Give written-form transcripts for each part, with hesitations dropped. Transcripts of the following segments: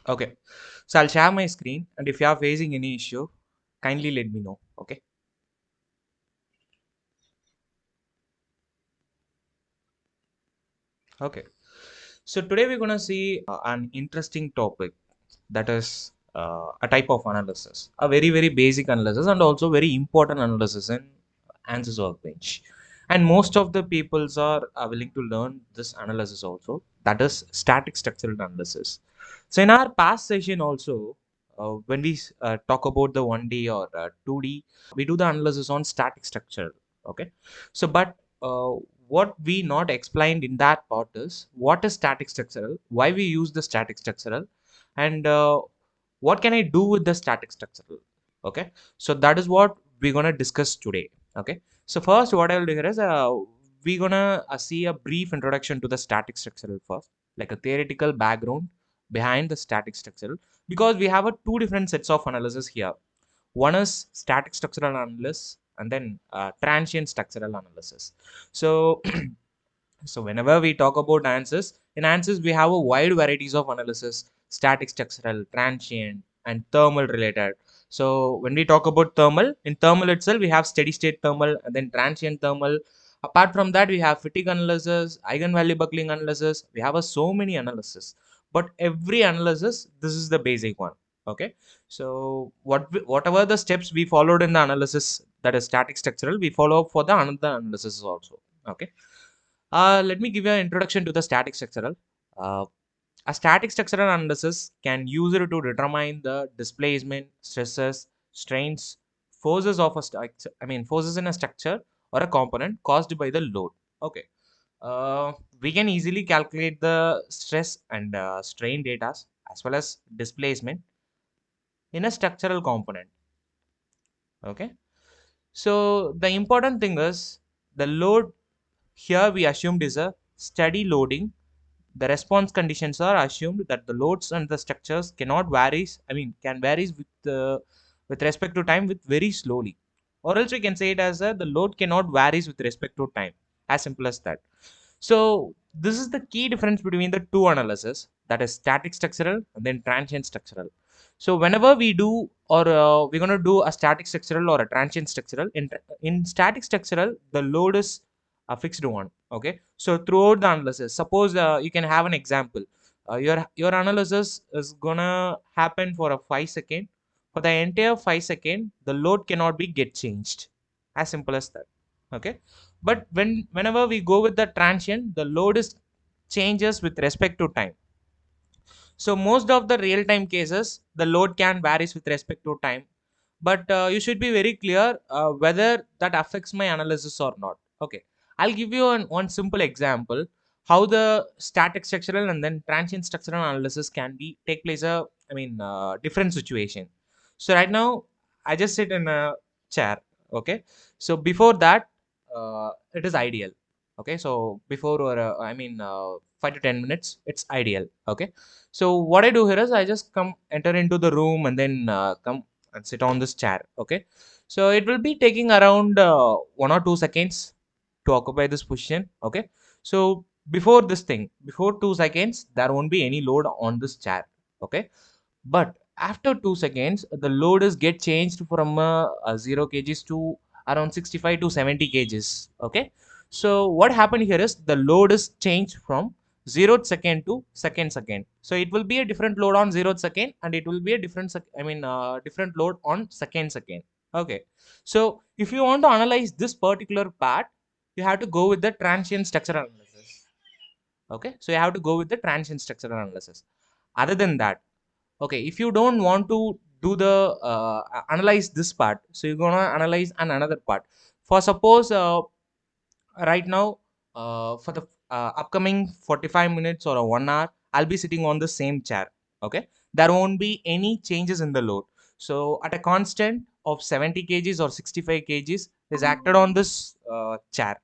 Okay, so I'll share my screen, and if you are facing any issue, kindly let me know. Okay. Okay. So today we're gonna see an interesting topic, that is a type of analysis, a very basic analysis, and also very important analysis in Answers Workbench. And most of the peoples are willing to learn this analysis also. That is static structural analysis. So in our past session also, when we talk about the 1D or 2D, we do the analysis on static structure. Okay. So but what we not explained in that part is what is static structural, why we use the static structural, and what can I do with the static structural. Okay, so that is what we're gonna discuss today. Okay, so first what I will do here is we're gonna see a brief introduction to the static structural first, like a theoretical background behind the static structural, because we have a two different sets of analysis here. One is static structural analysis, and then transient structural analysis. So so whenever we talk about answers, in answers we have a wide varieties of analysis: static, structural, transient, and thermal related. So when we talk about thermal, in thermal itself we have steady state thermal and then transient thermal. Apart from that, we have fatigue analysis, eigenvalue buckling analysis. We have a so many analysis, but every analysis, this is the basic one. Okay, so whatever the steps we followed in the analysis, that is static structural, we follow for the another analysis also. Okay, let me give you an introduction to the static structural. Uh, a static structural analysis can use it to determine the displacement, stresses, strains, forces of a structure. I mean, forces in a structure or a component caused by the load. Okay. We can easily calculate the stress and strain data as well as displacement in a structural component. Okay. So the important thing is the load here we assumed is a steady loading. The response conditions are assumed that the loads and the structures cannot varies. I mean, can varies with respect to time with very slowly, or else we can say it as the load cannot varies with respect to time. As simple as that. So this is the key difference between the two analysis, that is static structural and then transient structural. So whenever we do or we're going to do a static structural or a transient structural, in static structural the load is a fixed one. Okay, so throughout the analysis, suppose you can have an example. Your analysis is gonna happen for a 5 second. For the entire 5 second, the load cannot be get changed. As simple as that. Okay, but whenever we go with the transient, the load is changes with respect to time. So most of the real time cases, the load can varies with respect to time, but you should be very clear whether that affects my analysis or not. Okay, I'll give you one simple example how the static structural and then transient structural analysis can be take place different situation. So right now I just sit in a chair. Okay, so before that it is ideal. Okay, so before or 5 to 10 minutes it's ideal. Okay, so what I do here is I just come enter into the room and then come and sit on this chair. Okay, so it will be taking around 1 or 2 seconds to occupy this position. Okay, so before 2 seconds there won't be any load on this chair. Okay, but after 2 seconds the load is get changed from 0 kgs to around 65 to 70 kgs. Okay, so what happened here is the load is changed from 0th second to second. So it will be a different load on 0th second, and it will be a different load on second. Okay, so if you want to analyze this particular part, you have to go with the transient structural analysis. Okay, so you have to go with the transient structural analysis. Other than that, okay, if you don't want to do the analyze this part, so you're gonna analyze another part. For suppose right now for the upcoming 45 minutes or a 1 hour, I'll be sitting on the same chair. Okay, there won't be any changes in the load. So at a constant of 70 kgs or 65 kgs is acted on this chair.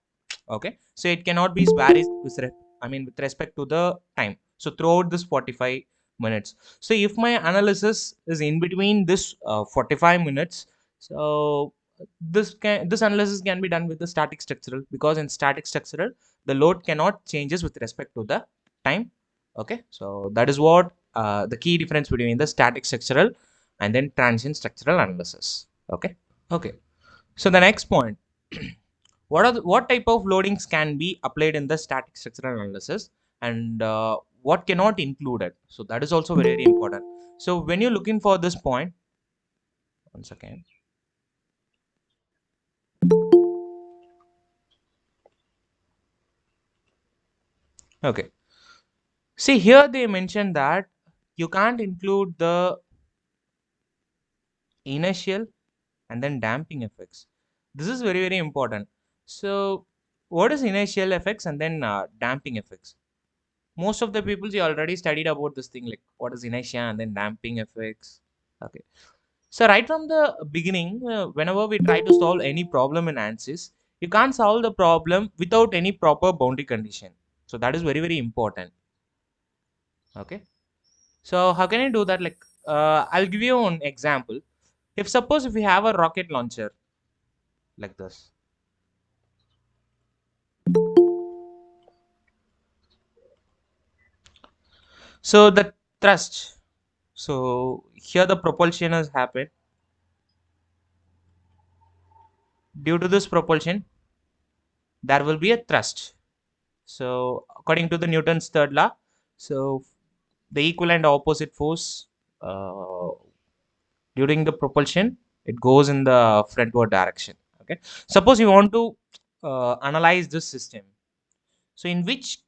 Okay, so it cannot be varies with respect to the time. So throughout this 45 minutes, so if my analysis is in between this 45 minutes, so this analysis can be done with the static structural, because in static structural the load cannot changes with respect to the time. Okay, so that is what the key difference between the static structural and then transient structural analysis. Okay. Okay. So the next point, what type of loadings can be applied in the static structural analysis, and what cannot include it. So that is also very, very important. So when you're looking for this point, once again. Okay. See here they mentioned that you can't include the inertial and then damping effects. This is very, very important. So what is inertial effects and then damping effects? Most of the people you already studied about this thing, like what is inertia and then damping effects. Okay. So right from the beginning, whenever we try to solve any problem in ANSYS, you can't solve the problem without any proper boundary condition. So that is very, very important. Okay. So how can I do that? Like I'll give you an example. If suppose if we have a rocket launcher like this. So the thrust. So here the propulsion has happened. Due to this propulsion, there will be a thrust. So according to the Newton's third law, so the equal and opposite force uh, during the propulsion, it goes in the frontward direction. Okay. Suppose you want to analyze this system. So in which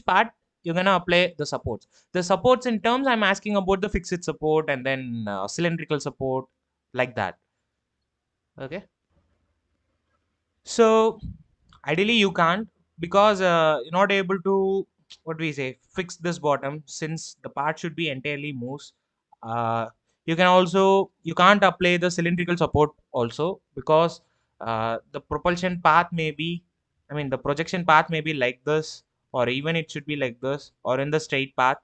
part you're gonna apply the supports? The supports in terms I'm asking about the fixed support and then cylindrical support, like that. Okay. So ideally you can't, because you're not able to, what do we say, fix this bottom, since the part should be entirely moves. uh, you can't apply the cylindrical support also, because the propulsion path may be, I mean the projection path may be like this, or even it should be like this, or in the straight path.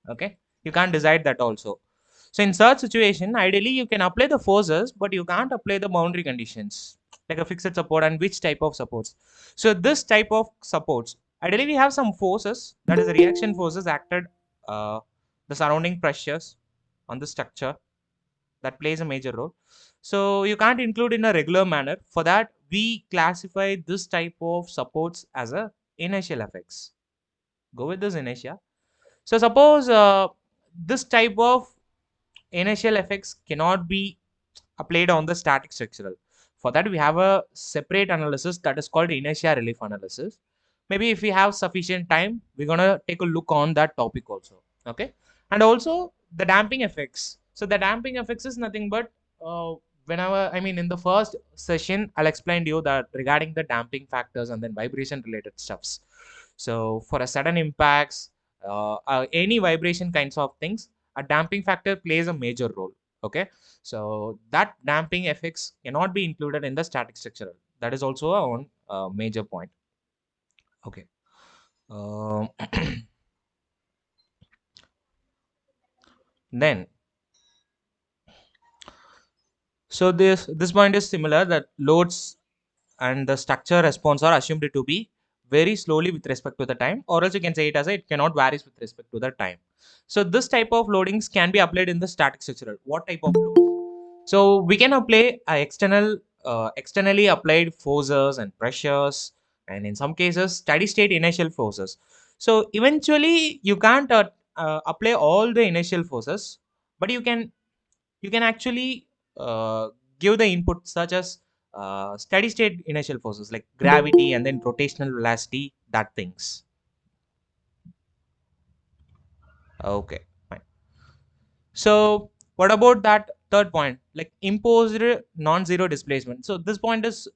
Okay. You can't decide that also. So in such situation, ideally you can apply the forces, but you can't apply the boundary conditions, like a fixed support and which type of supports. So this type of supports, ideally we have some forces, that is the reaction forces acted uh, the surrounding pressures on the structure, that plays a major role. So you can't include in a regular manner. For that, we classify this type of supports as a inertial effects. Go with this inertia. So suppose this type of inertial effects cannot be applied on the static structural. For that, we have a separate analysis that is called inertia relief analysis. Maybe if we have sufficient time, we're gonna take a look on that topic also. Okay, and also the damping effects. So the damping effects is nothing but whenever, I mean in the first session I'll explain to you that regarding the damping factors and then vibration related stuffs. So for a sudden impacts, any vibration kinds of things, a damping factor plays a major role. Okay. So that damping effects cannot be included in the static structural. That is also a one major point. Okay. Um, then, so this point is similar, that loads and the structure response are assumed to be very slowly with respect to the time, or else you can say it as it cannot varies with respect to the time. So this type of loadings can be applied in the static structural. What type of loads? So we can apply externally applied forces and pressures, and in some cases steady state initial forces. So eventually you can't apply all the initial forces, but you can actually give the input such as steady state initial forces like gravity and then rotational velocity, that things. Okay, fine. So what about that third point, like imposed non-zero displacement? So this point is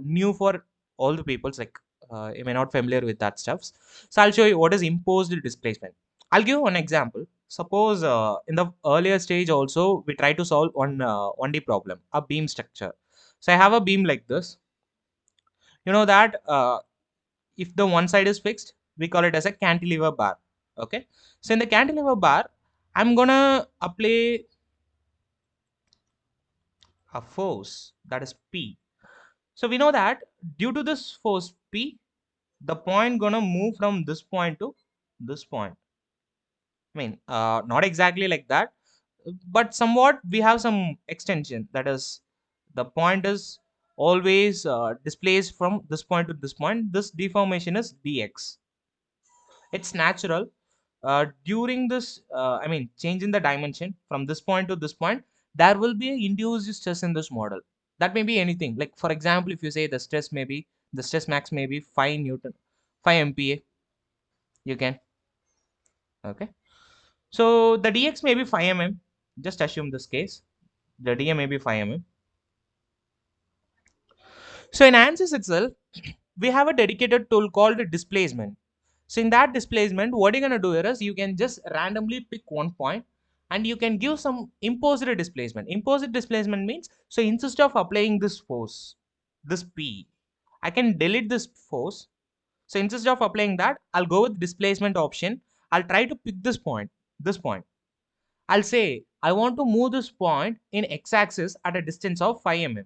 new for all the peoples, like you may not familiar with that stuffs. So I'll show you what is imposed displacement. I'll give one example. Suppose in the earlier stage also we try to solve one 1D problem, a beam structure. So I have a beam like this. You know that if the one side is fixed, we call it as a cantilever bar. Okay. So in the cantilever bar, I'm gonna apply a force, that is P. So we know that due to this force P, the point gonna move from this point to this point. I mean, not exactly like that, but somewhat we have some extension. That is, the point is always displaced from this point to this point. This deformation is dx. It's natural. During this, I mean, change in the dimension from this point to this point, there will be a induced stress in this model. That may be anything. Like for example, if you say the stress max may be 5 Newton, 5 MPa, you can. Okay. So the dx may be 5 mm. Just assume this case. The dm may be 5 mm. So in ANSYS itself, we have a dedicated tool called displacement. So in that displacement, what you're going to do here is you can just randomly pick one point and you can give some imposed displacement. Imposed displacement means, so instead of applying this force, this P, I can delete this force. So instead of applying that, I'll go with displacement option. I'll try to pick this point, this point. I'll say, I want to move this point in x-axis at a distance of 5 mm.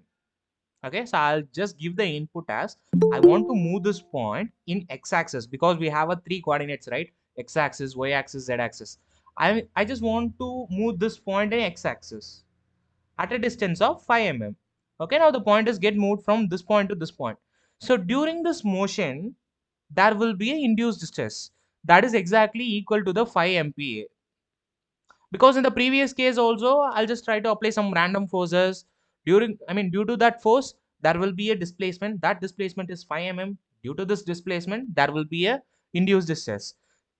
Okay, so I'll just give the input as I want to move this point in x-axis because we have a three coordinates, right? X-axis, y-axis, z-axis. I just want to move this point in x-axis at a distance of 5 mm. Okay, now the point is get moved from this point to this point. So during this motion, there will be an induced stress that is exactly equal to the 5 MPa. Because in the previous case also, I'll just try to apply some random forces during, I mean, due to that force there will be a displacement. That displacement is 5 mm. Due to this displacement there will be a induced stress.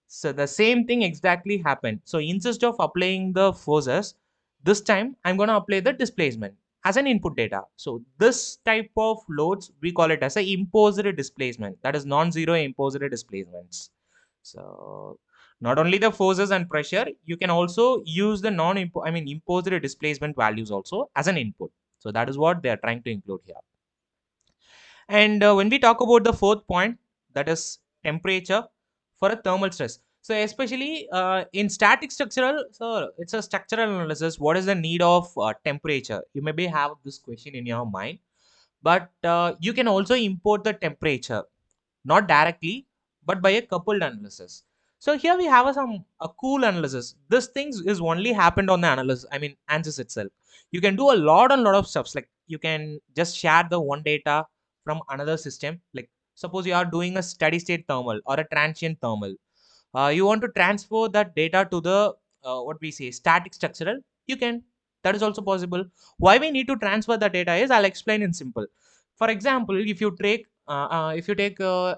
So the same thing exactly happened. So instead of applying the forces, this time I'm going to apply the displacement as an input data. So this type of loads we call it as a imposed displacement, that is non-zero imposed displacements. So not only the forces and pressure, you can also use the imposed displacement values also as an input. So that is what they are trying to include here. And when we talk about the fourth point, that is temperature for a thermal stress. So especially in static structural, so it's a structural analysis. What is the need of temperature? You maybe have this question in your mind, but you can also import the temperature, not directly, but by a coupled analysis. So here we have a cool analysis. This things is only happened on the analysis, I mean ANSYS itself. You can do a lot and lot of stuffs, like you can just share the one data from another system. Like suppose you are doing a steady state thermal or a transient thermal. You want to transfer that data to the what we say static structural, you can. That is also possible. Why we need to transfer the data is, I'll explain in simple. For example, if you take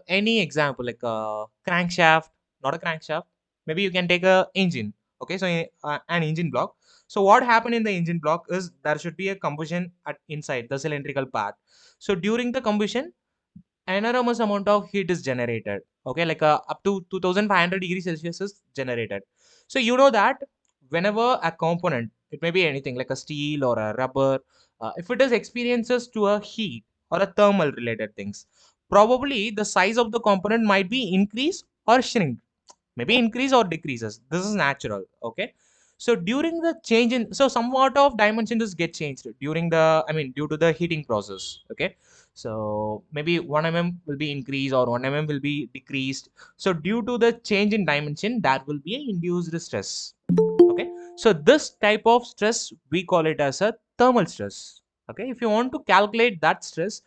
any example like a crankshaft, not a crankshaft, maybe you can take a engine. Okay, so an engine block. So what happened in the engine block is there should be a combustion at inside the cylindrical part. So during the combustion, enormous amount of heat is generated. Okay, like up to 2500 degrees Celsius is generated. So you know that whenever a component, it may be anything like a steel or a rubber, if it is experiences to a heat or a thermal related things, probably the size of the component might be increase or shrink, maybe increase or decreases. This is natural. Okay, so during the change in, so somewhat of dimension just get changed during the, I mean, due to the heating process. Okay, so maybe 1 mm will be increased or 1 mm will be decreased. So due to the change in dimension, that will be an induced stress. Okay, so this type of stress we call it as a thermal stress. Okay, if you want to calculate that stress,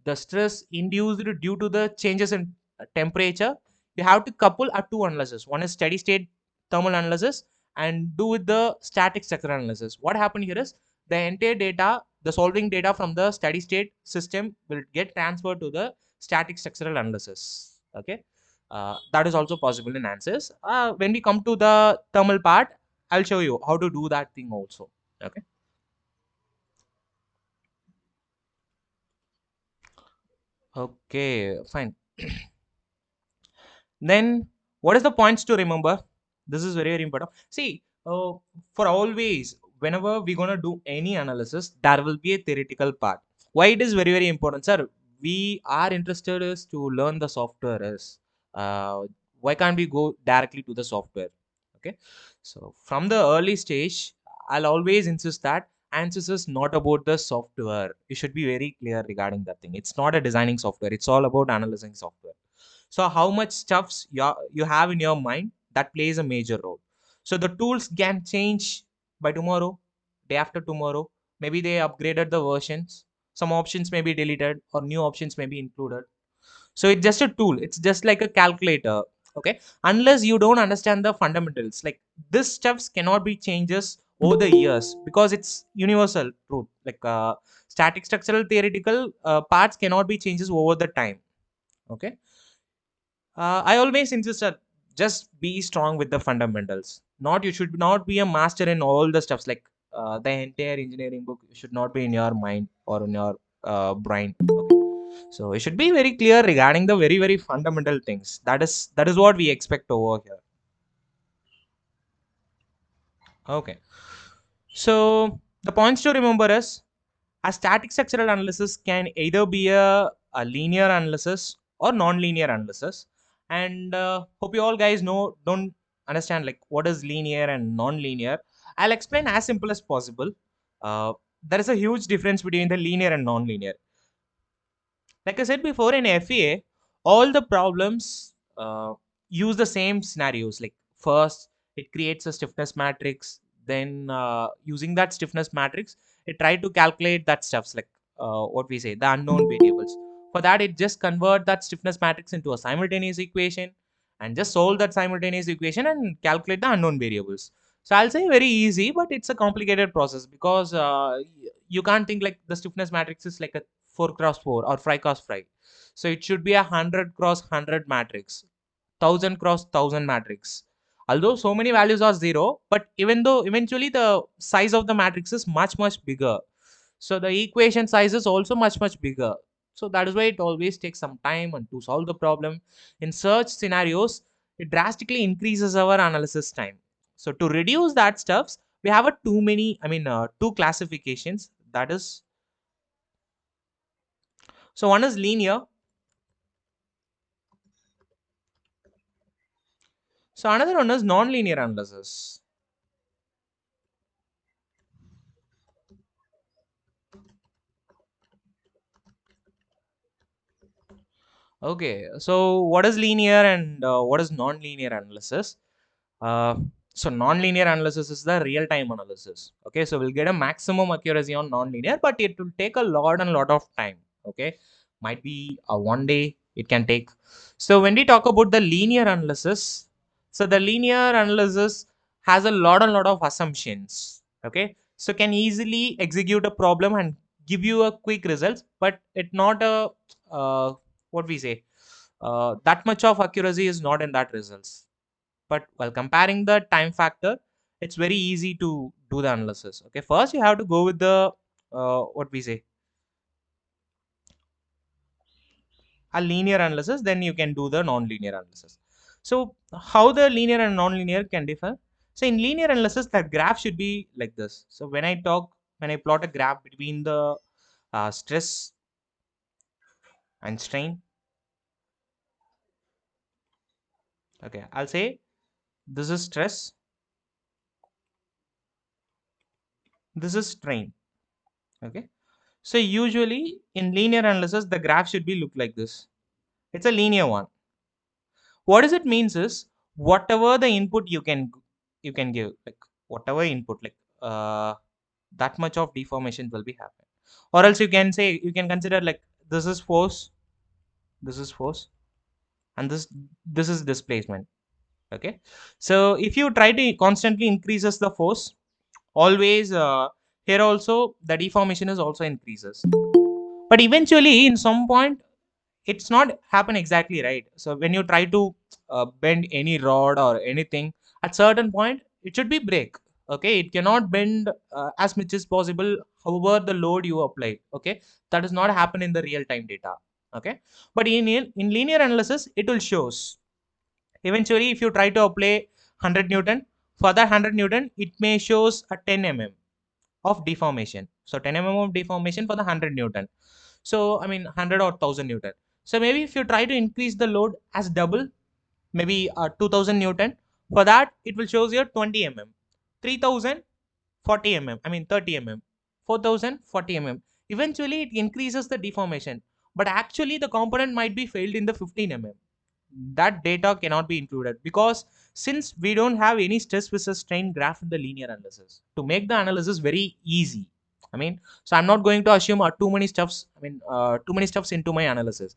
the stress induced due to the changes in temperature, you have to couple a two analysis. One is steady state thermal analysis and do with the static structural analysis. What happened here is the entire data, the solving data from the steady state system will get transferred to the static structural analysis. Okay, that is also possible in ANSYS. When we come to the thermal part, I'll show you how to do that thing also. Okay. Okay, fine. Then what is the points to remember? This is very, very important. See, for always, whenever we're going to do any analysis, there will be a theoretical part. Why it is very, very important, sir? We are interested is to learn the software is. Why can't we go directly to the software? Okay. So from the early stage, I'll always insist that ANSYS is not about the software. You should be very clear regarding that thing. It's not a designing software. It's all about analyzing software. So how much stuffs you have in your mind, that plays a major role. So the tools can change by tomorrow, day after tomorrow. Maybe they upgraded the versions, some options may be deleted or new options may be included. So it's just a tool, it's just like a calculator. Okay, unless you don't understand the fundamentals, like this stuffs cannot be changes over the years because it's universal truth. Like static structural theoretical parts cannot be changes over the time. Okay, I always insist that just be strong with the fundamentals. Not you should not be a master in all the stuffs, like the entire engineering book should not be in your mind or in your brain. Okay, so it should be very clear regarding the very fundamental things. That is what we expect over here. Okay, so the points to remember is a static structural analysis can either be a linear analysis or non-linear analysis. And hope you all guys know don't understand like what is linear and non-linear. I'll explain as simple as possible. Uh, there is a huge difference between the linear and non-linear. Like I said before, in FEA, all the problems use the same scenarios. Like first, it creates a stiffness matrix. Then, using that stiffness matrix, it try to calculate that stuffs like what we say the unknown variables. For that, it just convert that stiffness matrix into a simultaneous equation and just solve that simultaneous equation and calculate the unknown variables. So I'll say very easy, but it's a complicated process because you can't think like the stiffness matrix is like a 4 cross 4 or 5 cross 5. So it should be a 100 cross 100 matrix, 1000 cross 1000 matrix. Although so many values are zero, but even though eventually the size of the matrix is much bigger. So the equation size is also much bigger. So that is why it always takes some time and to solve the problem. In such scenarios, it drastically increases our analysis time. So to reduce that stuffs, we have a two classifications. That is, so one is linear. So another one is non-linear analysis. Okay, so what is linear and what is non-linear analysis? Uh, so non-linear analysis is the real-time analysis. Okay, so we'll get a maximum accuracy on non-linear, but it will take a lot of time. Okay, might be a one day it can take. So when we talk about the linear analysis, so the linear analysis has a lot of assumptions. Okay, so can easily execute a problem and give you a quick results, but it not a what we say that much of accuracy is not in that results. But while comparing the time factor, it's very easy to do the analysis. Okay, first you have to go with the what we say a linear analysis, then you can do the non-linear analysis. So how the linear and non-linear can differ? So in linear analysis, the graph should be like this. So when I plot a graph between the stress and strain, okay, I'll say this is stress, this is strain. Okay, so usually in linear analysis, the graph should be look like this. It's a linear one. What does it means is whatever the input you can give, like whatever input, like that much of deformation will be happen. Or else you can consider like this is force, this is force, and this is displacement. Okay, so if you try to constantly increases the force, always here also the deformation is also increases. But eventually in some point it's not happen exactly right. So when you try to bend any rod or anything, at certain point it should be break. Okay, it cannot bend as much as possible however the load you apply. Okay, that does not happen in the real time data. Okay, but in linear analysis it will shows. Eventually if you try to apply 100 newton, for that 100 newton it may shows a 10 mm of deformation. So 10 mm of deformation for the 100 newton. So I mean 100 or 1000 newton. So maybe if you try to increase the load as double, maybe 2000 newton, for that it will shows here 20 mm, 3000 40 mm, I mean 30 mm, 4000 40 mm. Eventually it increases the deformation, but actually the component might be failed in the 15 mm. That data cannot be included because since we don't have any stress versus strain graph in the linear analysis, to make the analysis very easy, I mean, so I'm not going to assume too many stuffs, too many stuffs into my analysis.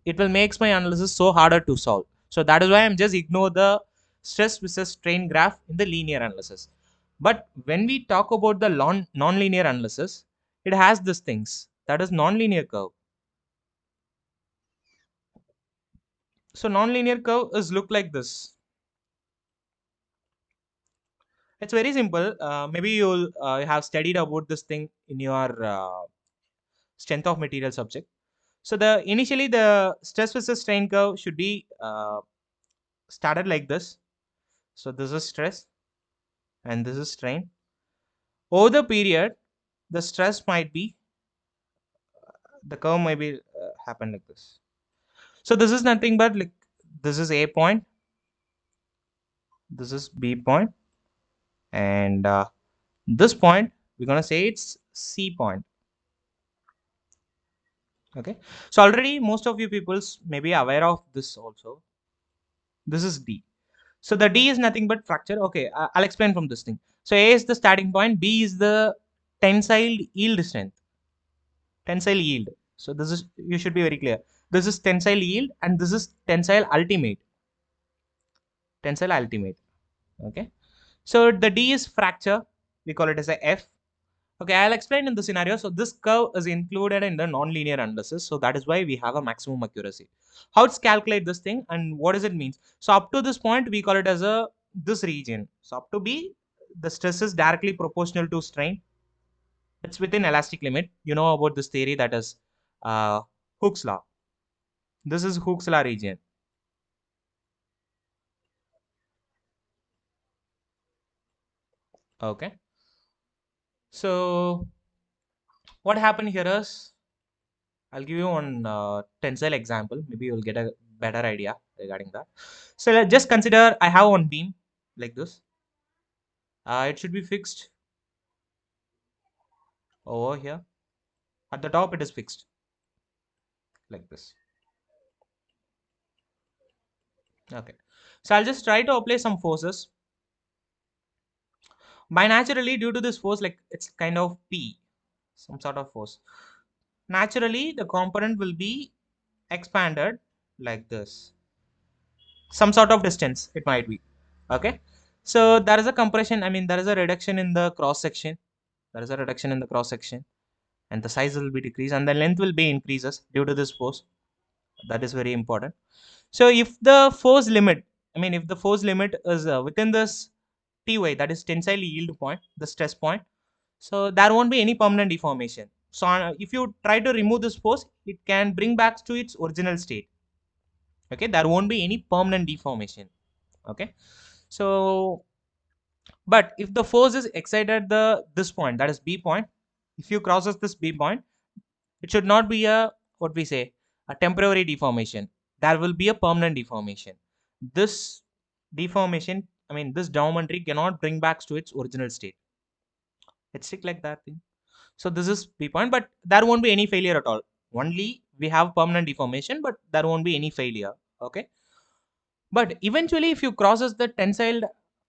It will makes my analysis so harder to solve. So that is why I'm just ignore the stress versus strain graph in the linear analysis. But when we talk about the non-linear analysis, it has these things, that is non-linear curve. So non-linear curve is look like this. It's very simple. Maybe you'll have studied about this thing in your strength of material subject. So the initially the stress versus strain curve should be started like this. So this is stress and this is strain. Over the period, the stress might be, the curve might be happen like this. So this is nothing but like, this is A point, this is B point, and this point we're gonna say it's C point. Okay, so already most of you peoples may be aware of this also. This is D. So the D is nothing but fracture. Okay, I'll explain from this thing. So A is the starting point, B is the tensile yield strength, tensile yield. So this is, you should be very clear. This is tensile yield and this is tensile ultimate. Tensile ultimate. Okay. So the D is fracture. We call it as a F. Okay, I'll explain in the scenario. So this curve is included in the non-linear analysis. So that is why we have a maximum accuracy. How to calculate this thing and what does it mean? So up to this point, we call it as a this region. So up to B, the stress is directly proportional to strain. It's within elastic limit. You know about this theory, that is Hooke's law. This is Hooke's law region. Okay. So what happened here is, I'll give you one tensile example. Maybe you'll get a better idea regarding that. So let's just consider I have one beam like this. It should be fixed over here. At the top, it is fixed like this. Okay. So I'll just try to apply some forces. By naturally, due to this force, like it's kind of P, some sort of force. Naturally, the component will be expanded like this. Some sort of distance it might be. Okay. So there is a compression. I mean, there is a reduction in the cross section. There is a reduction in the cross section, and the size will be decreased, and the length will be increases due to this force. That is very important. So if the force limit, I mean, if the force limit is within this Ty, that is tensile yield point, the stress point, so there won't be any permanent deformation. So if you try to remove this force, it can bring back to its original state. Okay, there won't be any permanent deformation. Okay, so but if the force is excited the this point, that is B point, if you crosses this B point, it should not be a, what we say, a temporary deformation. There will be a permanent deformation. This deformation, I mean, this geometry cannot bring back to its original state. It's stick like that thing. So this is B point, but there won't be any failure at all. Only we have permanent deformation, but there won't be any failure. Okay. But eventually, if you crosses the tensile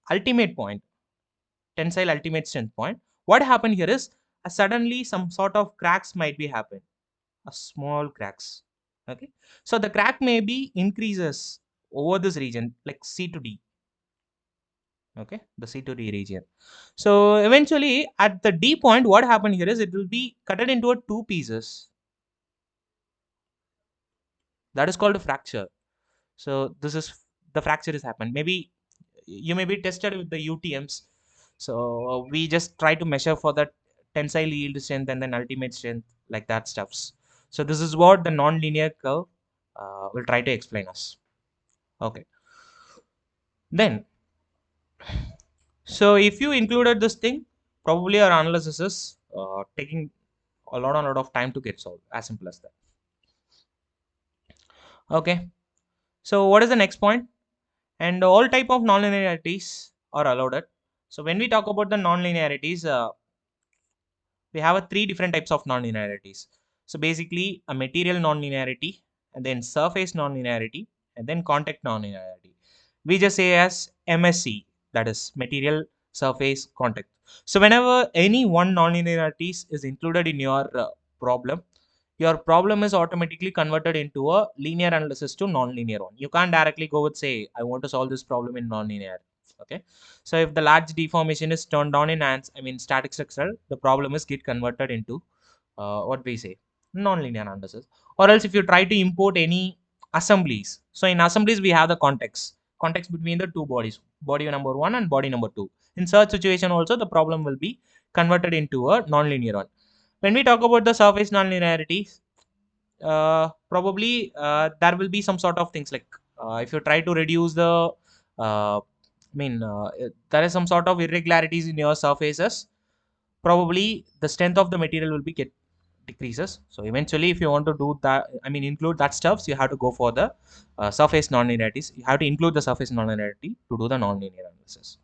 ultimate point, tensile ultimate strength point, what happened here is suddenly some sort of cracks might be happen, a small cracks. Okay, so the crack may be increases over this region like C to D. Okay, the C to D region. So eventually at the D point, what happened here is it will be cut into a two pieces. That is called a fracture. So this is, the fracture has happened. Maybe you may be tested with the UTMs. So we just try to measure for the tensile yield strength and then ultimate strength, like that stuffs. So this is what the non-linear curve will try to explain us. Okay. Then, so if you included this thing, probably our analysis is taking a lot of time to get solved. As simple as that. Okay. So what is the next point? And all type of non-linearities are allowed. So when we talk about the non-linearities, we have three different types of non-linearities. So basically a material non-linearity, and then surface non-linearity, and then contact non-linearity. we just say as MSC, that is material surface contact. So whenever any one nonlinearities is included in problem, your problem is automatically converted into a linear analysis to non-linear one. You can't directly go with say, I want to solve this problem in non-linear. Okay. So if the large deformation is turned on in static structure, the problem is get converted into what we say, non-linear analysis. Or else if you try to import any assemblies, so in assemblies we have the context between the two bodies, body number 1 and body number 2. In such situation also the problem will be converted into a non-linear one. When we talk about the surface nonlinearities, probably there will be some sort of things like if you try to reduce the there is some sort of irregularities in your surfaces, probably the strength of the material will be get decreases. So eventually if you want to do that, include that stuff, so you have to go for the surface nonlinearities. You have to include the surface nonlinearity to do the nonlinear analysis.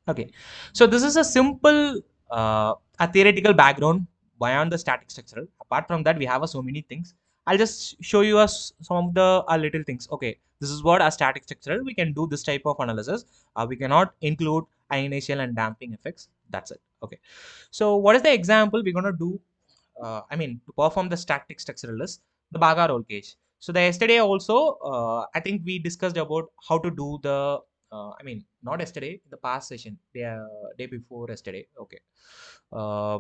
Okay, so this is a simple a theoretical background beyond the static structural. Apart from that, we have so many things. I'll just show you us some of the little things. Okay, this is what a static structural. We can do this type of analysis. We cannot include ionization and damping effects. That's it. Okay, so what is the example we're gonna do? To perform the static structural is the Baga roll cage. So the yesterday also, I think we discussed about how to do the not yesterday, the past session, day before yesterday. Okay. Uh,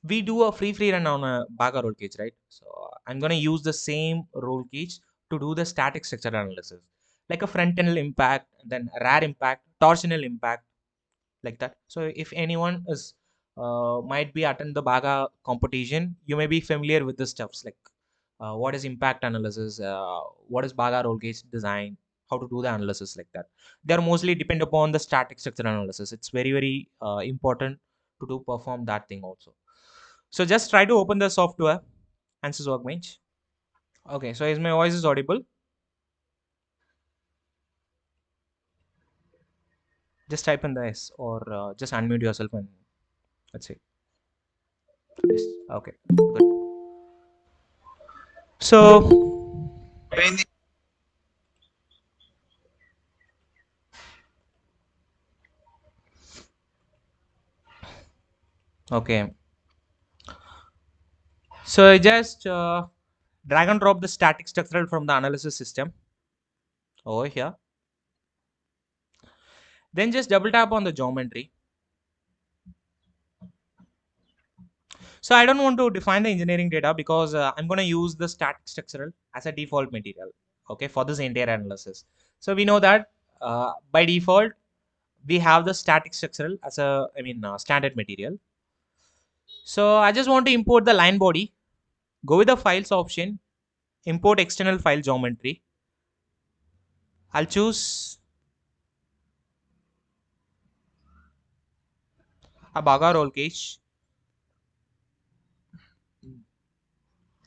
we do a free run on a Baga roll cage, right? So I'm going to use the same roll cage to do the static structure analysis, like a frontal impact, then rare impact, torsional impact, like that. So if anyone is might be attend the Baga competition, you may be familiar with the stuffs like what is impact analysis, what is Baga roll gauge design, how to do the analysis like that. They are mostly depend upon the static structure analysis. It's very important to do perform that thing also. So just try to open the software Ansys Workbench. Okay, so is my voice is audible? Just type in the S or just unmute yourself and let's see. Yes. Okay, good. So okay, so I just drag and drop the static structural from the analysis system over here. Then just double tap on the geometry. So I don't want to define the engineering data because I'm going to use the static structural as a default material, okay, for this entire analysis. So we know that by default we have the static structural as a standard material. So I just want to import the line body. Go with the files option, import external file geometry. I'll choose a Baga roll cage.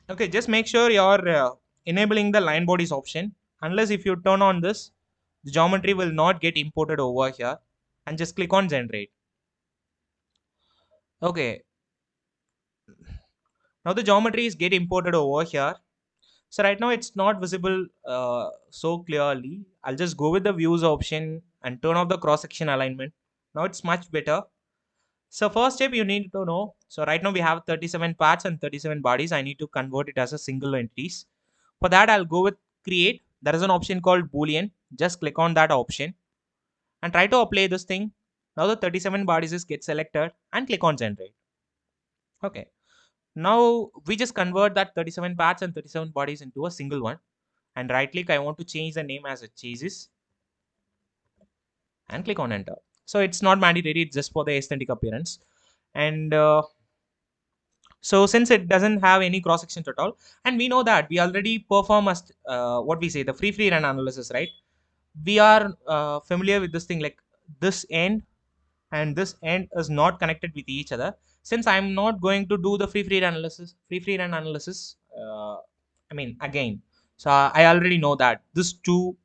Okay, just make sure you're enabling the line bodies option. Unless if you turn on this, the geometry will not get imported over here, and just click on generate. Okay, now the geometry is get imported over here. So right now it's not visible so clearly. I'll just go with the views option and turn off the cross section alignment. Now it's much better. So first step you need to know. So right now we have 37 parts and 37 bodies. I need to convert it as a single entities. For that I'll go with create. There is an option called boolean. Just click on that option and try to apply this thing. Now the 37 bodies is get selected and click on generate. Okay. Now we just convert that 37 parts and 37 bodies into a single one, and right click. I want to change the name as a chases and click on enter. So it's not mandatory, it's just for the aesthetic appearance. And so since it doesn't have any cross sections at all, and we know that we already perform as what we say the free run analysis, right? We are familiar with this thing like this end and this end is not connected with each other. Since I'm not going to do the free run analysis again, so I already know that this two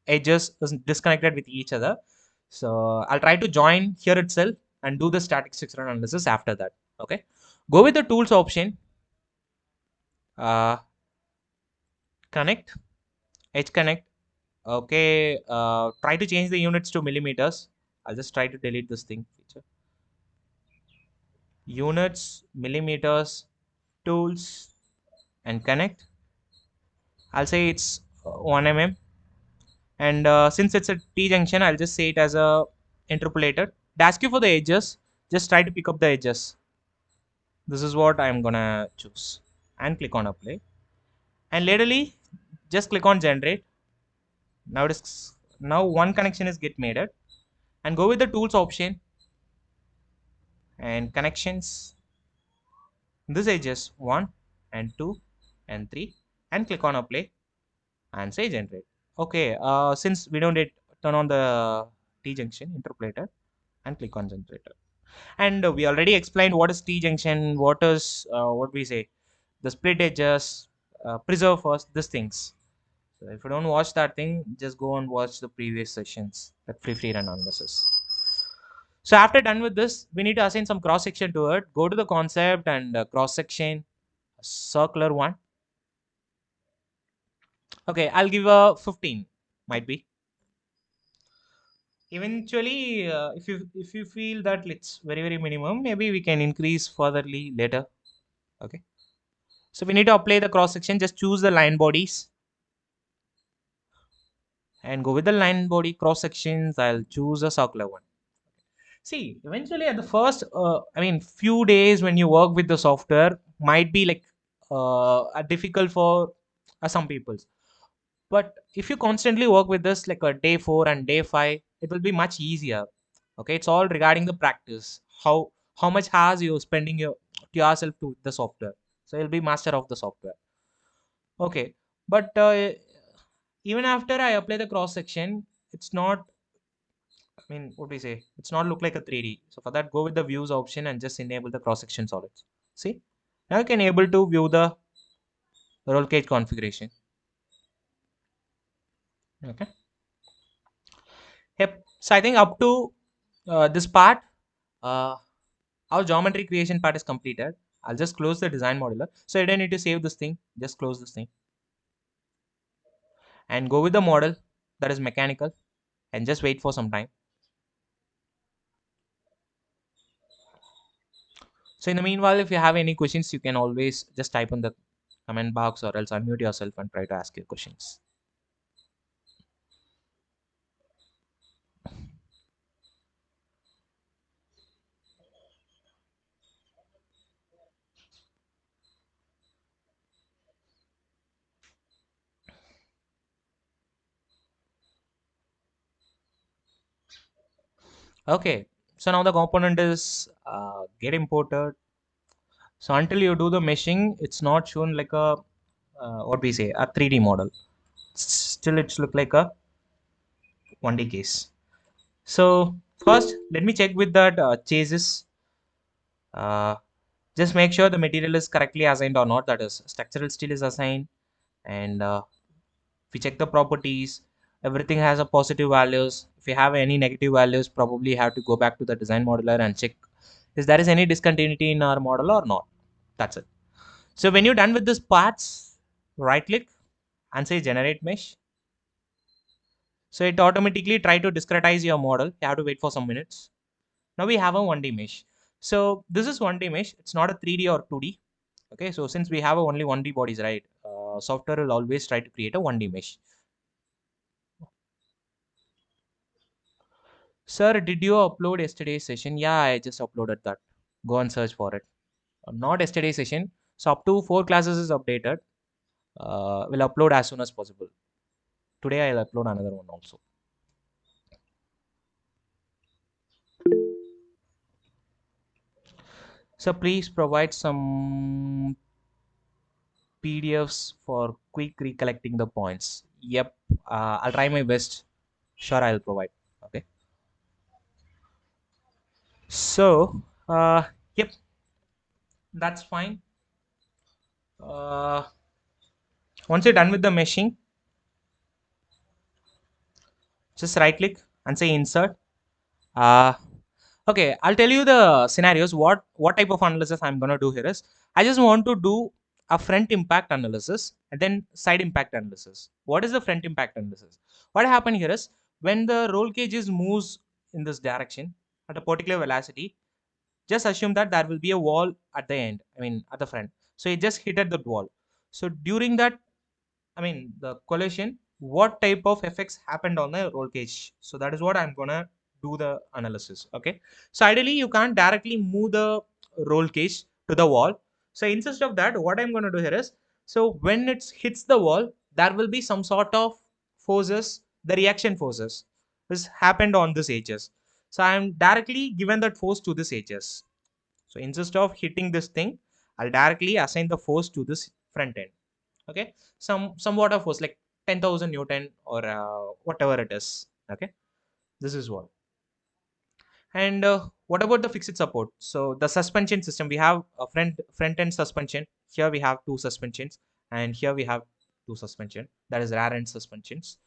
edges is disconnected with each other. So I'll try to join here itself and do the static structural analysis after that. Okay, go with the tools option, uh, connect, edge connect, Okay, try to change the units to millimeters. I'll just try to delete this thing feature. Units, millimeters, tools, and connect. I'll say it's 1 mm. And since it's a T junction, I'll just say it as a interpolator. It asks you for the edges. Just try to pick up the edges. This is what I'm gonna choose. And click on apply. And laterally, just click on generate. Now one connection is get made. And go with the tools option and connections. This edges 1 and 2 and 3 and click on apply and say generate. Okay, since we don't need turn on the T junction interpolator and click on generator. And we already explained what is T junction, what is what we say, the split edges, preserve first, these things. So if you don't watch that thing, just go and watch the previous sessions, that free run analysis. So after done with this, we need to assign some cross section to it. Go to the concept and cross section, circular one. Okay, I'll give a 15, might be. Eventually, if you feel that it's very minimum, maybe we can increase furtherly later. Okay. So we need to apply the cross section. Just choose the line bodies and go with the line body cross sections. I'll choose a circular one. See, eventually at the first, few days when you work with the software might be like difficult for some people. But if you constantly work with this like a day 4 and day 5, it will be much easier. Okay, it's all regarding the practice. How much has you spending yourself to the software. So you'll be master of the software. Okay, but even after I apply the cross section, it's not. I mean, what do we say? It's not look like a 3D. So for that, go with the views option and just enable the cross section solids. See, now you can able to view the roll cage configuration. Okay. Yep. So I think up to this part, our geometry creation part is completed. I'll just close the design modular. So I don't need to save this thing. Just close this thing and go with the model that is mechanical and just wait for some time. So in the meanwhile, if you have any questions, you can always just type in the comment box or else unmute yourself and try to ask your questions. Okay, so now the component is get imported. So until you do the meshing, it's not shown like a what we say a 3D model. Still, it's look like a 1D case. So first, let me check with that chases. Uh, just make sure the material is correctly assigned or not. That is, structural steel is assigned, and if we check the properties, everything has a positive values. If you have any negative values, probably you have to go back to the design modeler and check if there is any discontinuity in our model or not. That's it. So when you're done with this parts, right click and say generate mesh. So it automatically try to discretize your model. You have to wait for some minutes. Now we have a 1D mesh. So this is 1D mesh. It's not a 3D or 2D. Okay, so since we have only 1D bodies, right? Software will always try to create a 1D mesh. Sir, did you upload yesterday's session? Yeah, I just uploaded that. Go and search for it. Not yesterday's session. So up to 4 classes is updated. We'll upload as soon as possible. Today I'll upload another one also. So please provide some PDFs for quick recollecting the points. Yep, I'll try my best. Sure, I'll provide. Okay. So, yep, that's fine. Once you're done with the meshing, just right click and say insert. Okay, I'll tell you the scenarios. What type of analysis I'm gonna do here is I just want to do a front impact analysis and then side impact analysis. What is the front impact analysis? What happened here is when the roll cage is moves in this direction at a particular velocity, just assume that there will be a wall at the end, I mean at the front. So it just hit at the wall. So during that, I mean the collision, what type of effects happened on the roll cage? So that is what I'm gonna do the analysis. Okay. So ideally you can't directly move the roll cage to the wall. So instead of that, what I'm gonna do here is, so when it hits the wall, there will be some sort of forces, the reaction forces, this happened on this edges. So I'm directly given that force to this edges. So instead of hitting this thing, I'll directly assign the force to this front end. Okay, somewhat of force like 10,000 Newton or whatever it is. Okay, this is what. And what about the fixed support? So the suspension system, we have a front end suspension. Here we have two suspensions, and here we have two suspension. That is rear end suspensions.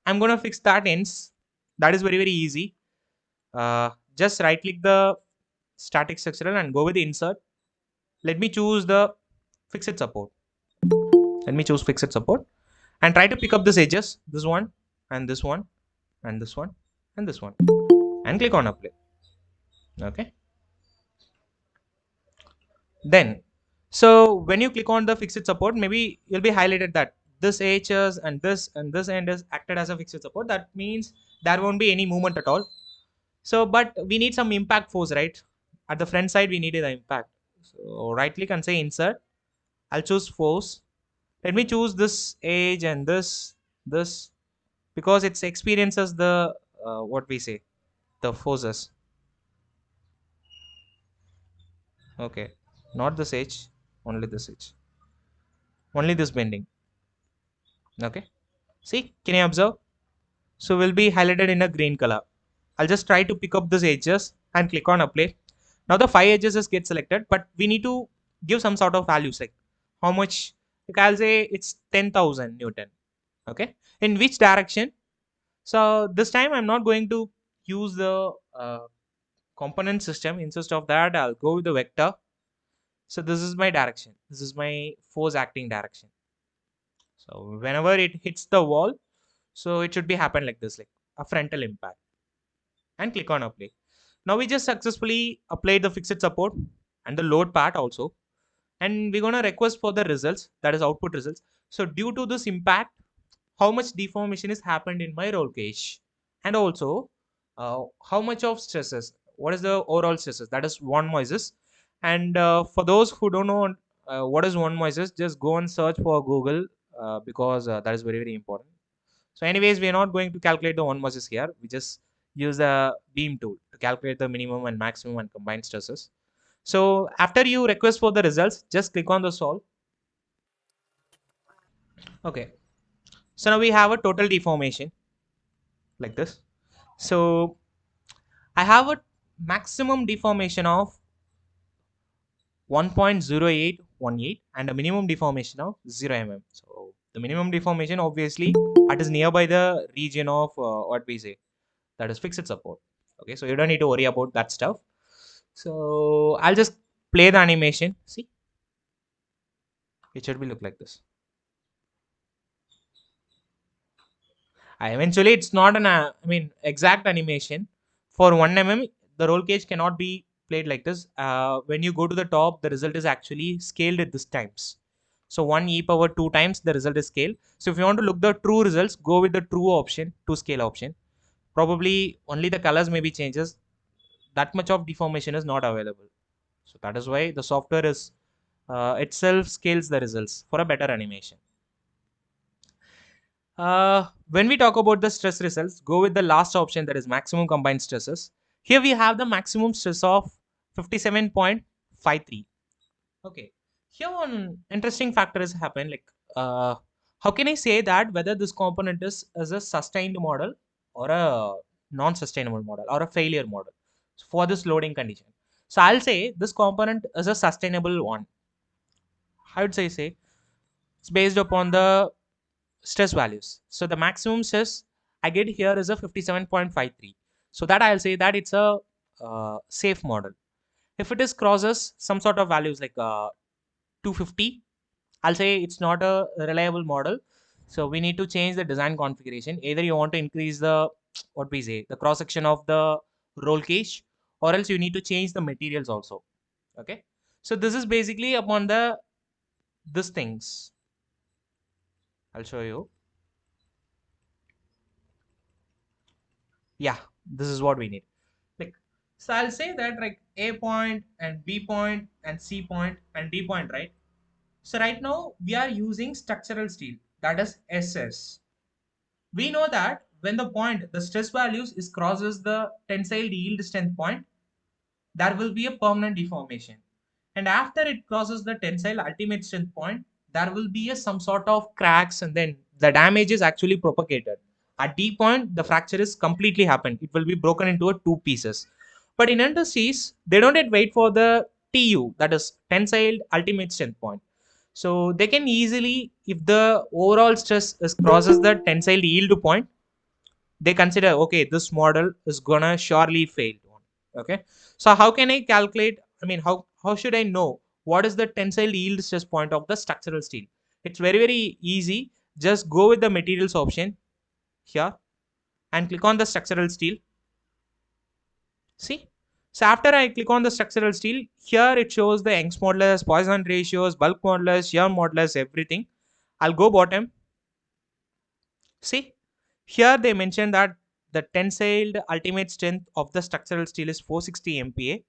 I'm gonna fix that ends. That is very easy. Just right click the static structural and go with the insert. Let me choose the fixed support. Let me choose fixed support and try to pick up these edges, this one and this one and this one and this one, and click on apply. Okay. Then, so when you click on the fixed support, maybe you'll be highlighted that this edges and this end is acted as a fixed support. That means there won't be any movement at all. So, but we need some impact force, right? At the front side, we needed the impact. So right click and say insert. I'll choose force. Let me choose this edge and this because it experiences the what we say, the forces. Okay, not this edge, only this edge, only this bending. Okay, see, can you observe? So will be highlighted in a green color. I'll just try to pick up these edges and click on apply. Now the 5 edges is get selected, but we need to give some sort of values like how much. Like I'll say it's 10,000 Newton. Okay, in which direction? So this time I'm not going to use the component system. Instead of that, I'll go with the vector. So this is my direction. This is my force acting direction. So whenever it hits the wall, so it should be happen like this, like a frontal impact. And click on apply. Now we just successfully applied the fixed support and the load part also. And we're gonna request for the results, that is output results. So due to this impact, how much deformation is happened in my roll cage, and also how much of stresses, what is the overall stresses, that is von Mises. And for those who don't know what is von Mises, just go and search for Google because that is very important. So anyways, we are not going to calculate the von Mises here. We just use the beam tool to calculate the minimum and maximum and combined stresses. So after you request for the results, just click on the solve. Okay, so now we have a total deformation like this. So I have a maximum deformation of 1.0818 and a minimum deformation of 0 mm. So the minimum deformation obviously it is nearby the region of what we say, that is fixed support. Okay, so you don't need to worry about that stuff. So I'll just play the animation. See, it should be look like this. Eventually it's not an exact animation. For 1 mm the roll cage cannot be played like this. When you go to the top, the result is actually scaled at this times. So 1 e power 2 times the result is scaled. So if you want to look the true results, go with the true option, to scale option. Probably only the colors maybe changes. That much of deformation is not available. So that is why the software is itself scales the results for a better animation. When we talk about the stress results, go with the last option, that is maximum combined stresses. Here we have the maximum stress of 57.53. Okay, here one interesting factor has happened, like how can I say that whether this component is a sustained model or a non-sustainable model or a failure model for this loading condition? So I'll say this component is a sustainable one. How would I say? It's based upon the stress values. So the maximum stress I get here is a 57.53. So that I'll say that it's a safe model. If it is crosses some sort of values like 250 I'll say it's not a reliable model. So we need to change the design configuration. Either you want to increase the, what we say, the cross section of the roll cage, or else you need to change the materials also. Okay. So this is basically upon the these things. I'll show you. Yeah, this is what we need. Like, so I'll say that like A point and B point and C point and D point, right? So right now we are using structural steel, that is SS. We know that when the stress values is crosses the tensile yield strength point, there will be a permanent deformation. And after it crosses the tensile ultimate strength point, there will be some sort of cracks, and then the damage is actually propagated. At D point, the fracture is completely happened. It will be broken into a two pieces. But in indices, they don't yet wait for the TU, that is tensile ultimate strength point. So they can easily, if the overall stress is crosses the tensile yield point, they consider, okay, this model is gonna surely fail. Okay, so how can I calculate, I mean, how should I know what is the tensile yield stress point of the structural steel? It's very easy. Just go with the materials option here and click on the structural steel. See, so after I click on the structural steel, here it shows the Young's modulus, Poisson ratios, bulk modulus, shear modulus, everything. I'll go bottom. See, here they mention that the tensile ultimate strength of the structural steel is 460 MPa.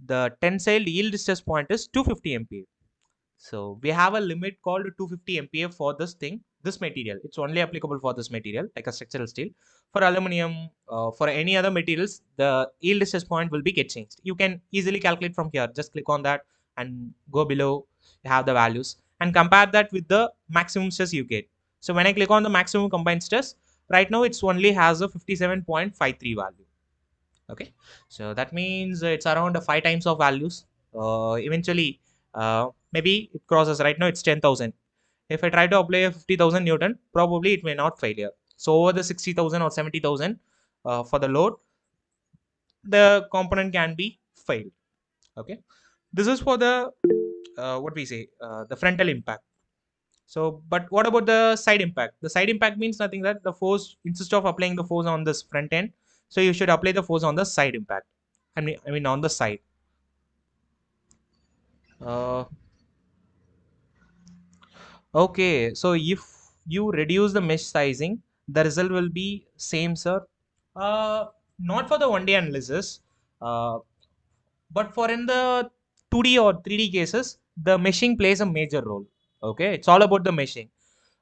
The tensile yield stress point is 250 MPa. So we have a limit called 250 MPa for this thing, this material. It's only applicable for this material, like a structural steel. For aluminum, for any other materials, the yield stress point will be get changed. You can easily calculate from here. Just click on that and go below. You have the values and compare that with the maximum stress you get. So when I click on the maximum combined stress, right now it's only has a 57.53 value. Okay, so that means it's around 5 times of values. Eventually, maybe it crosses. Right now it's 10,000. If I try to apply a 50,000 Newton, probably it may not failure. So over the 60,000 or 70,000 for the load, the component can be failed. Okay, this is for the what we say, the frontal impact. So, but what about the side impact? The side impact means nothing, that the force, instead of applying the force on this front end, so you should apply the force on the side impact. I mean on the side. Uh, okay, so if you reduce the mesh sizing, the result will be same, sir. Uh, Not for the 1D analysis, uh, but for in the 2D or 3D cases, the meshing plays a major role. Okay, it's all about the meshing.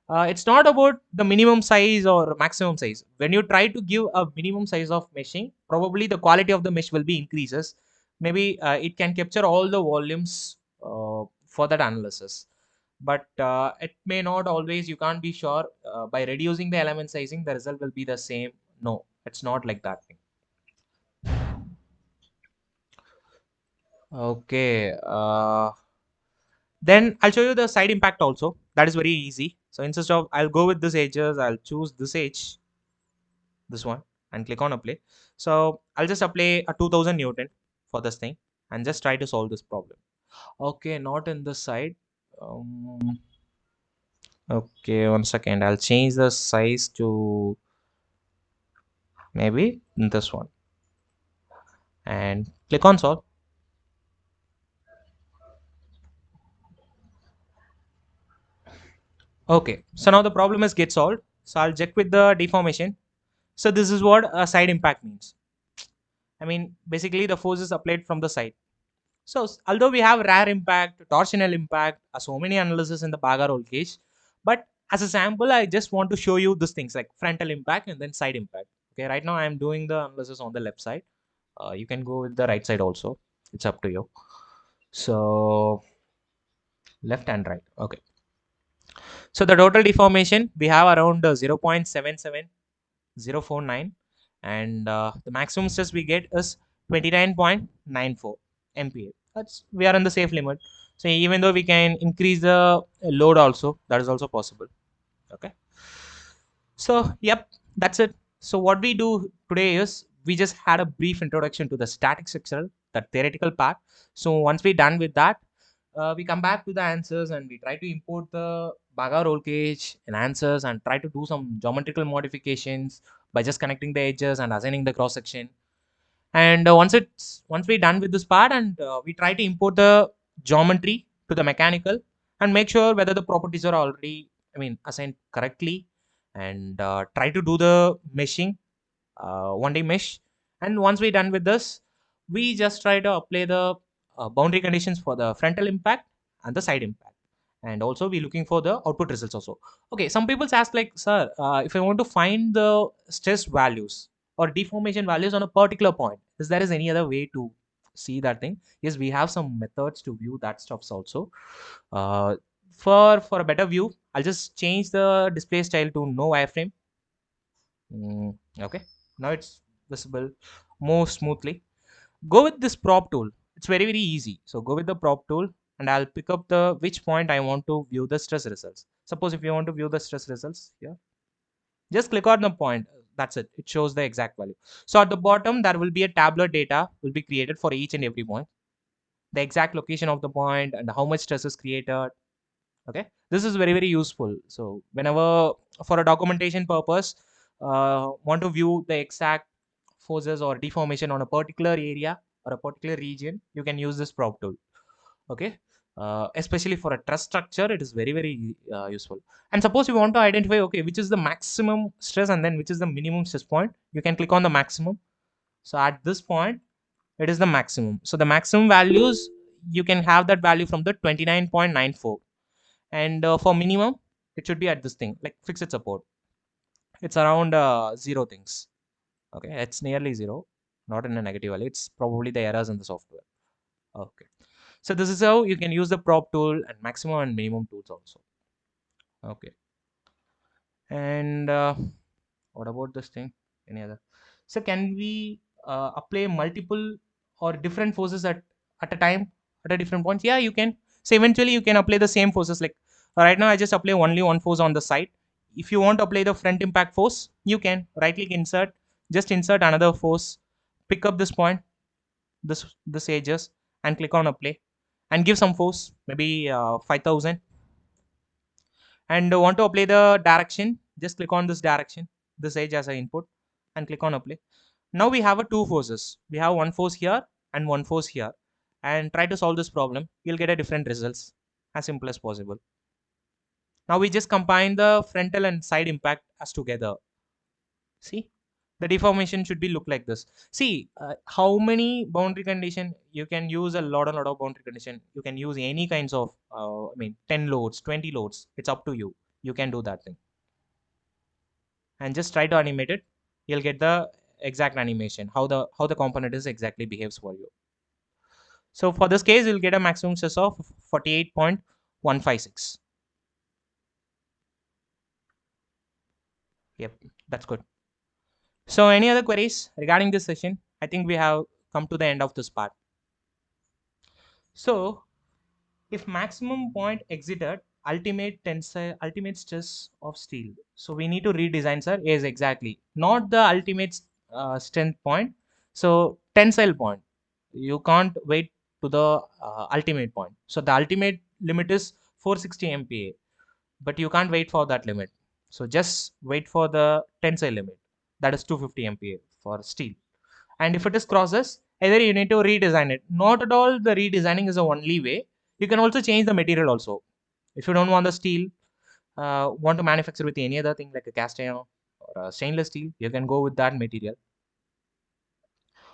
It's not about the minimum size or maximum size. When you try to give a minimum size of meshing, probably the quality of the mesh will be increases. Maybe it can capture all the volumes for that analysis, but it may not always. You can't be sure by reducing the element sizing, the result will be the same. No, it's not like that thing. Okay. Then I'll show you the side impact also. That is very easy. So instead of, I'll go with this edges, I'll choose this edge, this one, and click on apply. So I'll just apply a 2000 Newton for this thing and just try to solve this problem. Okay, not in this side. Um, okay, 1 second. I'll change the size to maybe this one and click on solve. Okay, so now the problem is get solved. So I'll check with the deformation. So this is what a side impact means. I mean, basically the force is applied from the side. So although we have rare impact, torsional impact, so many analysis in the Baga roll cage, but as a sample, I just want to show you these things like frontal impact and then side impact. Okay, right now I am doing the analysis on the left side. You can go with the right side also. It's up to you. So left and right. Okay. So the total deformation we have around 0.77049, and the maximum stress we get is 29.94 MPa. That's, we are in the safe limit. So even though we can increase the load also, that is also possible. Okay. So yep, that's it. So what we do today is we just had a brief introduction to the static structural, the theoretical part. So once we're done with that, we come back to the answers and we try to import the Baga roll cage in answers and try to do some geometrical modifications by just connecting the edges and assigning the cross section. And once we're done with this part, and we try to import the geometry to the mechanical and make sure whether the properties are already, assigned correctly, and try to do the meshing, 1D mesh. And once we're done with this, we just try to apply the boundary conditions for the frontal impact and the side impact. And also we're looking for the output results also. Okay, some people ask like, sir, if I want to find the stress values or deformation values on a particular point, is there is any other way to see that thing? Yes, we have some methods to view that stuffs also. uh, for a better view, I'll just change the display style to no wireframe. Okay, now it's visible more smoothly. Go with this prop tool. It's very, very easy. So go with the prop tool and I'll pick up the which point I want to view the stress results. Suppose if you want to view the stress results here, just click on the point. That's it. It shows the exact value. So at the bottom, there will be a tabular data will be created for each and every point. The exact location of the point and how much stress is created. Okay, this is very, very useful. So whenever for a documentation purpose, want to view the exact forces or deformation on a particular area or a particular region, you can use this prop tool. Okay, especially for a truss structure, it is very, very useful. And suppose you want to identify, okay, which is the maximum stress and then which is the minimum stress point, you can click on the maximum. So at this point, it is the maximum. So the maximum values, you can have that value from the 29.94. And for minimum, it should be at this thing like fixed support. It's around zero things. Okay, it's nearly zero, not in a negative value. It's probably the errors in the software. Okay, so this is how you can use the prop tool and maximum and minimum tools also. Okay, and what about this thing? Any other? So can we apply multiple or different forces at a time at a different points? Yeah, you can. So eventually you can apply the same forces. Like right now, I just apply only one force on the side. If you want to apply the front impact force, you can right click insert, just insert another force, pick up this point, this edges, and click on apply, and give some force, maybe 5,000. And want to apply the direction, just click on this direction, this edge as an input, and click on apply. Now we have a two forces. We have one force here and one force here, and try to solve this problem. You'll get a different results as simple as possible. Now we just combine the frontal and side impact as together. See, the deformation should be look like this. See, how many boundary condition you can use, a lot of boundary condition. You can use any kinds of 10 loads, 20 loads. It's up to you. You can do that thing and just try to animate it. You'll get the exact animation, how the component is exactly behaves for you. So for this case, you'll get a maximum stress of 48.156. Yep, that's good. So any other queries regarding this session? I think we have come to the end of this part. So if maximum point exited, ultimate tensile, ultimate stress of steel. So we need to redesign, sir. Yes, exactly. Not the ultimate strength point. So tensile point. You can't wait to the ultimate point. So the ultimate limit is 460 MPa, but you can't wait for that limit. So just wait for the tensile limit. That is 250 MPa for steel. And if it is crosses, either you need to redesign it. Not at all the redesigning is the only way. You can also change the material also. If you don't want the steel, want to manufacture with any other thing like a cast iron or a stainless steel, you can go with that material.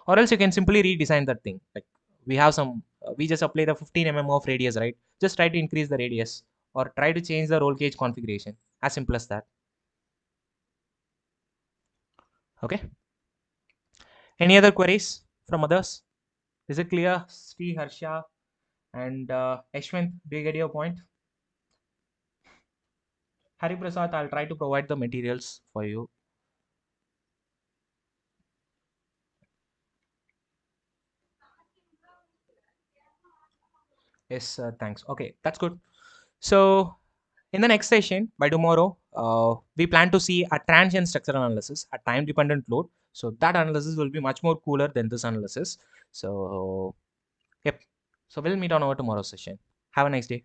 Or else you can simply redesign that thing. Like we have some, we just apply the 15 of radius, right? Just try to increase the radius or try to change the roll cage configuration. As simple as that. Okay. Any other queries from others? Is it clear, Sri Harsha and Ashwin? Do you get your point? Hari Prasad, I'll try to provide the materials for you. Yes, thanks. Okay, that's good. So, in the next session, by tomorrow, we plan to see a transient structural analysis, a time dependent load. So, that analysis will be much more cooler than this analysis. So, yep. So, we'll meet on our tomorrow session. Have a nice day.